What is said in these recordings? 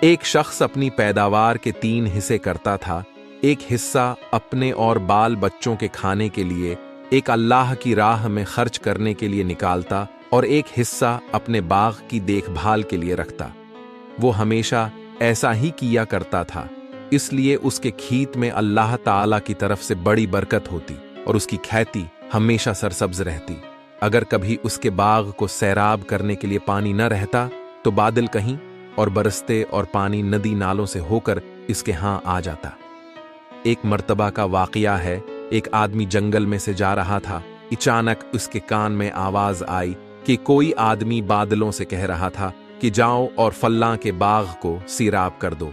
एक शख्स अपनी पैदावार के 3 हिस्से करता था। एक हिस्सा अपने और बाल बच्चों के खाने के लिए, एक अल्लाह की राह में खर्च करने के लिए निकालता और एक हिस्सा अपने बाग की देखभाल के लिए रखता। वो हमेशा ऐसा ही किया करता था, इसलिए उसके खेत में अल्लाह ताला की तरफ से बड़ी बरकत होती और उसकी खेती हमेशा सरसब्ज रहती। अगर कभी उसके बाग को सैराब करने के लिए पानी न रहता तो बादल कहीं और बरसते और पानी नदी नालों से होकर इसके यहाँ आ जाता। एक मर्तबा का वाकया है, एक आदमी जंगल में से जा रहा था। अचानक उसके कान में आवाज आई कि कोई आदमी बादलों से कह रहा था कि जाओ और फल्लां के बाग को सीराब कर दो।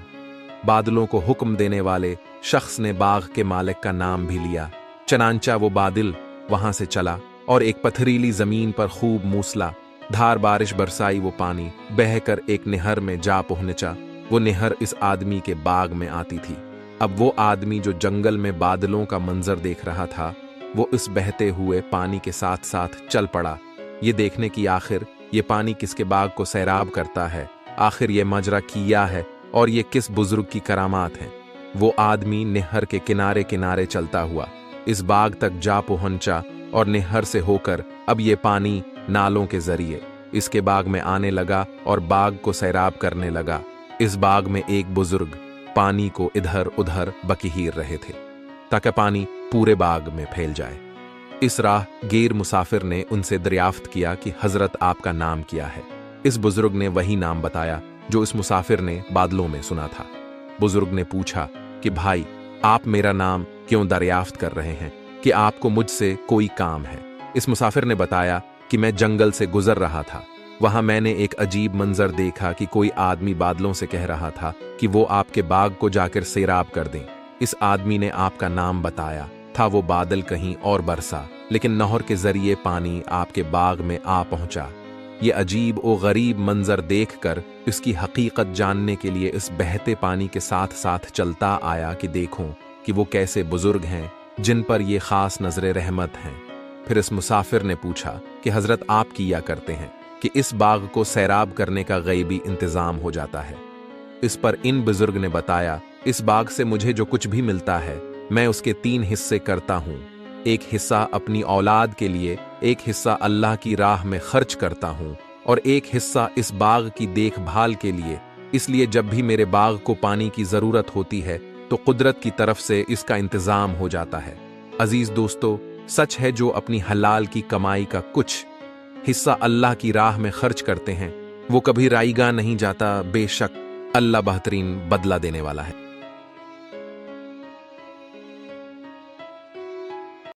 बादलों को हुक्म देने वाले शख्स ने बाग के मालिक का नाम भी लिया। चनांचा वो बादल वहां से चला और एक पथरीली जमीन पर खूब मूसला धार बारिश बरसाई। वो पानी बहकर एक नहर में जा पहुंचा। वो नहर इस आदमी के बाग में आती थी। अब वो आदमी जो जंगल में बादलों का मंजर देख रहा था, वो इस बहते हुए पानी के साथ साथ चल पड़ा, ये देखने की आखिर ये पानी किसके बाग को सैराब करता है, आखिर ये मजरा किया है और ये किस बुजुर्ग की करामात है। वो आदमी नहर के किनारे किनारे चलता हुआ इस बाग तक जा पहुंचा और नहर से होकर अब ये पानी नालों के जरिए इसके बाग में आने लगा और बाग को सैराब करने लगा। इस बाग में एक बुजुर्ग पानी को इधर उधर बकीहीर रहे थे ताकि पानी पूरे बाग में फैल जाए। इस राह गैर मुसाफिर ने उनसे दरियाफ्त किया कि हजरत आपका नाम क्या है। इस बुजुर्ग ने वही नाम बताया जो इस मुसाफिर ने बादलों में सुना था। बुजुर्ग ने पूछा कि भाई, आप मेरा नाम क्यों दरियाफ्त कर रहे हैं, कि आपको मुझसे कोई काम है। इस मुसाफिर ने बताया कि मैं जंगल से गुजर रहा था, वहां मैंने एक अजीब मंजर देखा कि कोई आदमी बादलों से कह रहा था कि वो आपके बाग को जाकर सैराब कर दें। इस आदमी ने आपका नाम बताया था। वो बादल कहीं और बरसा, लेकिन नहर के जरिए पानी आपके बाग में आ पहुंचा। ये अजीब और गरीब मंजर देखकर इसकी हकीकत जानने के लिए इस बहते पानी के साथ साथ चलता आया कि देखूं कि वो कैसे बुजुर्ग हैं जिन पर ये खास नजर रहमत हैं। फिर इस मुसाफिर ने पूछा कि हजरत आप किया करते हैं कि इस बाग को सैराब करने का गैबी इंतजाम हो जाता है। इस पर इन बुजुर्ग ने बताया, इस बाग से मुझे जो कुछ भी मिलता है मैं उसके 3 हिस्से करता हूँ। एक हिस्सा अपनी औलाद के लिए, एक हिस्सा अल्लाह की राह में खर्च करता हूँ और एक हिस्सा इस बाग की देखभाल के लिए। इसलिए जब भी मेरे बाग को पानी की जरूरत होती है तो कुदरत की तरफ से इसका इंतजाम हो जाता है। अजीज दोस्तों, सच है जो अपनी हलाल की कमाई का कुछ हिस्सा अल्लाह की राह में खर्च करते हैं वो कभी राईगा नहीं जाता। बेशक अल्लाह बेहतरीन बदला देने वाला है।